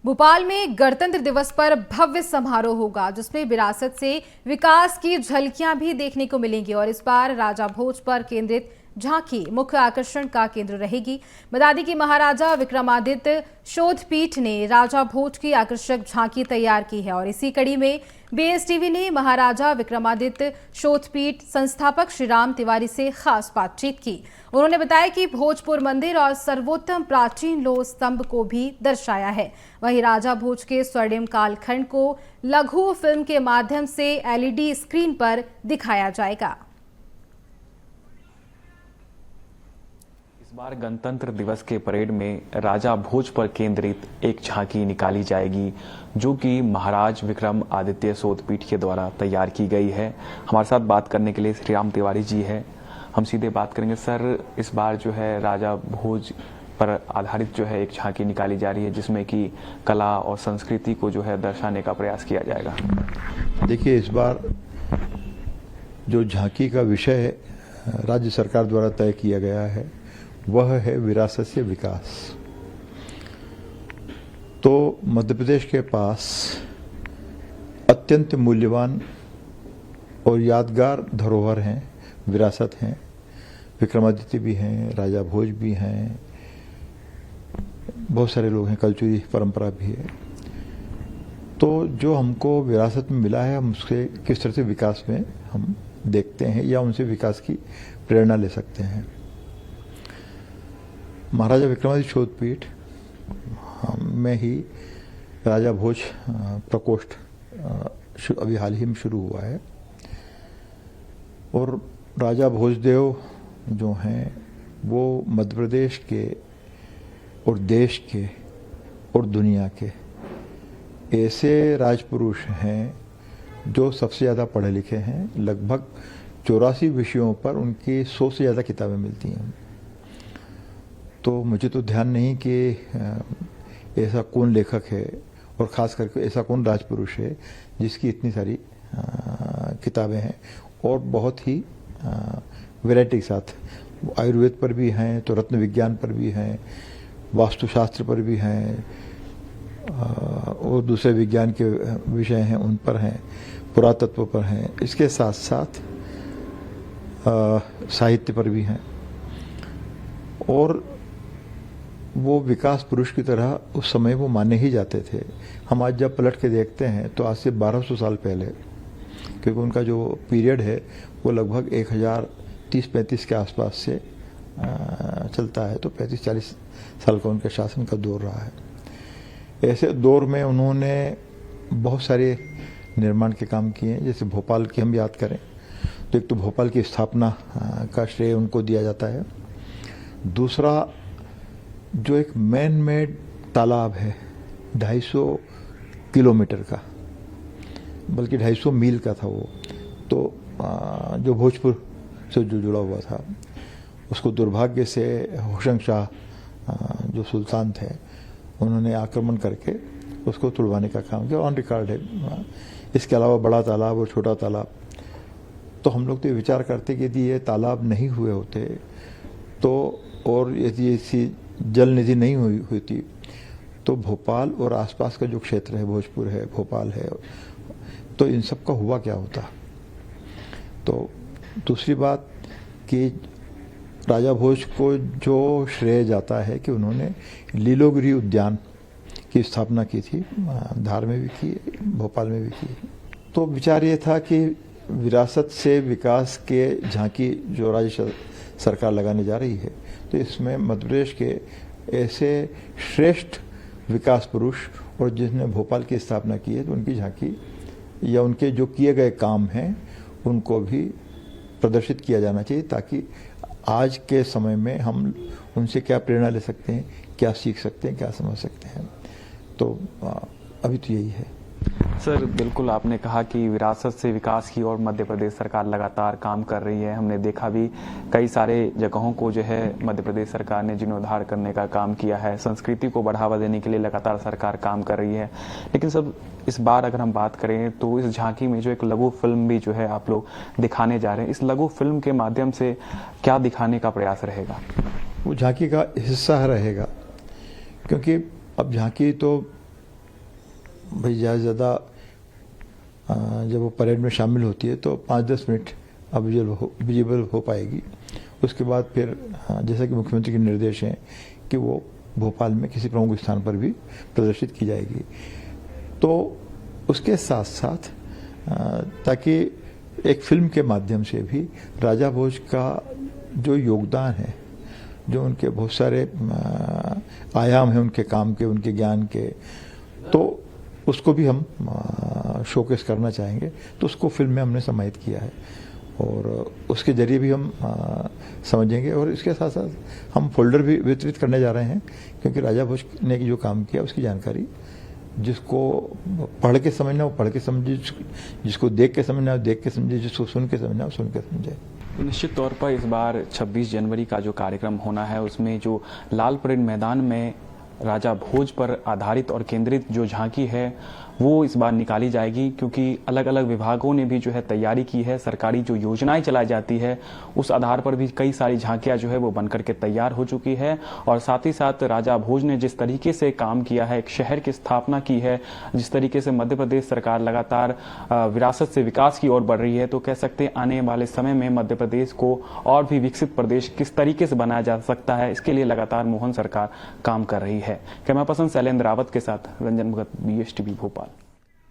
भोपाल में गणतंत्र दिवस पर भव्य समारोह होगा, जिसमें विरासत से विकास की झलकियां भी देखने को मिलेंगी और इस बार राजा भोज पर केंद्रित झांकी मुख्य आकर्षण का केंद्र रहेगी। बता दें कि महाराजा विक्रमादित्य शोधपीठ ने राजा भोज की आकर्षक झांकी तैयार की है और इसी कड़ी में बीएसटीवी ने महाराजा विक्रमादित्य शोधपीठ संस्थापक श्री राम तिवारी से खास बातचीत की। उन्होंने बताया कि भोजपुर मंदिर और सर्वोत्तम प्राचीन लोह स्तंभ को भी दर्शाया है। वहीं राजा भोज के स्वर्णिम कालखंड को लघु फिल्म के माध्यम से एलईडी स्क्रीन पर दिखाया जाएगा। इस बार गणतंत्र दिवस के परेड में राजा भोज पर केंद्रित एक झांकी निकाली जाएगी, जो कि महाराज विक्रम आदित्य शोधपीठ के द्वारा तैयार की गई है। हमारे साथ बात करने के लिए श्री राम तिवारी जी है। हम सीधे बात करेंगे। सर, इस बार जो है राजा भोज पर आधारित जो है एक झांकी निकाली जा रही है, जिसमें कि कला और संस्कृति को जो है दर्शाने का प्रयास किया जाएगा। देखिए, इस बार जो झांकी का विषय राज्य सरकार द्वारा तय किया गया है वह है विरासत से विकास। तो मध्य प्रदेश के पास अत्यंत मूल्यवान और यादगार धरोहर हैं, विरासत हैं। विक्रमादित्य भी हैं, राजा भोज भी हैं, बहुत सारे लोग हैं, कल्चुरी परंपरा भी है। तो जो हमको विरासत में मिला है, हम उसके किस तरह से विकास में हम देखते हैं या उनसे विकास की प्रेरणा ले सकते हैं। महाराजा विक्रमादित्य शोधपीठ में ही राजा भोज प्रकोष्ठ अभी हाल ही में शुरू हुआ है और राजा भोजदेव जो हैं वो मध्य प्रदेश के और देश के और दुनिया के ऐसे राजपुरुष हैं जो सबसे ज़्यादा पढ़े लिखे हैं। लगभग 84 विषयों पर उनकी 100 से ज़्यादा किताबें मिलती हैं। तो मुझे तो ध्यान नहीं कि ऐसा कौन लेखक है और ख़ास करके ऐसा कौन राजपुरुष है जिसकी इतनी सारी किताबें हैं और बहुत ही वैरायटी के साथ। आयुर्वेद पर भी हैं, तो रत्न विज्ञान पर भी हैं, वास्तुशास्त्र पर भी हैं और दूसरे विज्ञान के विषय हैं उन पर हैं, पुरातत्व पर हैं। इसके साथ साथ साहित्य पर भी हैं और वो विकास पुरुष की तरह उस समय वो माने ही जाते थे। हम आज जब पलट के देखते हैं तो आज से 1200 साल पहले, क्योंकि उनका जो पीरियड है वो लगभग 1030-35 के आसपास से चलता है, तो 35-40 साल का उनके शासन का दौर रहा है। ऐसे दौर में उन्होंने बहुत सारे निर्माण के काम किए हैं। जैसे भोपाल की हम याद करें तो एक तो भोपाल की स्थापना का श्रेय उनको दिया जाता है। दूसरा, जो एक मैन मेड तालाब है 250 किलोमीटर का, बल्कि 250 मील का था वो, तो जो भोजपुर से जो जुड़ा हुआ था, उसको दुर्भाग्य से होशंग शाह जो सुल्तान थे उन्होंने आक्रमण करके उसको तुड़वाने का काम किया, ऑन रिकॉर्ड है। इसके अलावा बड़ा तालाब और छोटा तालाब। तो हम लोग तो ये विचार करते कि यदि ये तालाब नहीं हुए होते तो, और यदि ऐसी जल निधि नहीं हुई होती तो भोपाल और आसपास का जो क्षेत्र है, भोजपुर है, भोपाल है, तो इन सब का हुआ क्या होता। तो दूसरी बात कि राजा भोज को जो श्रेय जाता है कि उन्होंने लीलोगिरी उद्यान की स्थापना की थी, धार में भी की, भोपाल में भी की। तो विचार ये था कि विरासत से विकास के झांकी जो राज्य सरकार लगाने जा रही है, तो इसमें मध्य प्रदेश के ऐसे श्रेष्ठ विकास पुरुष और जिसने भोपाल की स्थापना की है, तो उनकी झांकी या उनके जो किए गए काम हैं उनको भी प्रदर्शित किया जाना चाहिए, ताकि आज के समय में हम उनसे क्या प्रेरणा ले सकते हैं, क्या सीख सकते हैं, क्या समझ सकते हैं। तो अभी तो यही है। सर, बिल्कुल आपने कहा कि विरासत से विकास की और मध्य प्रदेश सरकार लगातार काम कर रही है। हमने देखा भी कई सारे जगहों को जो है मध्य प्रदेश सरकार ने जीर्णोद्धार करने का काम किया है। संस्कृति को बढ़ावा देने के लिए लगातार सरकार काम कर रही है। लेकिन सब इस बार अगर हम बात करें तो इस झांकी में जो एक लघु फिल्म भी जो है आप लोग दिखाने जा रहे हैं, इस लघु फिल्म के माध्यम से क्या दिखाने का प्रयास रहेगा? वो झांकी का हिस्सा रहेगा, क्योंकि अब झांकी तो भाई ज़्यादा से ज़्यादा जब वो परेड में शामिल होती है तो 5-10 मिनट अब विजिबल हो पाएगी। उसके बाद फिर जैसा कि मुख्यमंत्री के निर्देश हैं कि वो भोपाल में किसी प्रमुख स्थान पर भी प्रदर्शित की जाएगी। तो उसके साथ साथ ताकि एक फिल्म के माध्यम से भी राजा भोज का जो योगदान है, जो उनके बहुत सारे आयाम हैं उनके काम के, उनके ज्ञान के, तो उसको भी हम शोकेस करना चाहेंगे। तो उसको फिल्म में हमने समाहित किया है और उसके जरिए भी हम समझेंगे। और इसके साथ साथ हम फोल्डर भी वितरित करने जा रहे हैं, क्योंकि राजा भोज ने जो काम किया उसकी जानकारी जिसको पढ़ के समझना वो पढ़ के समझे, जिसको देख के समझना वो देख के समझे, जिसको सुन के समझना वो सुन के समझे। निश्चित तौर पर इस बार 26 जनवरी का जो कार्यक्रम होना है उसमें जो लाल परेड मैदान में राजा भोज पर आधारित और केंद्रित जो झांकी है वो इस बार निकाली जाएगी, क्योंकि अलग अलग विभागों ने भी जो है तैयारी की है। सरकारी जो योजनाएं चलाई जाती है उस आधार पर भी कई सारी झांकियां जो है वो बनकर के तैयार हो चुकी है। और साथ ही साथ राजा भोज ने जिस तरीके से काम किया है, एक शहर की स्थापना की है, जिस तरीके से मध्य प्रदेश सरकार लगातार विरासत से विकास की ओर बढ़ रही है, तो कह सकते हैं आने वाले समय में मध्य प्रदेश को और भी विकसित प्रदेश किस तरीके से बनाया जा सकता है, इसके लिए लगातार मोहन सरकार काम कर रही है। कैमरा पर्सन शैलेंद्र रावत के साथ रंजन भगत, BSTV भोपाल।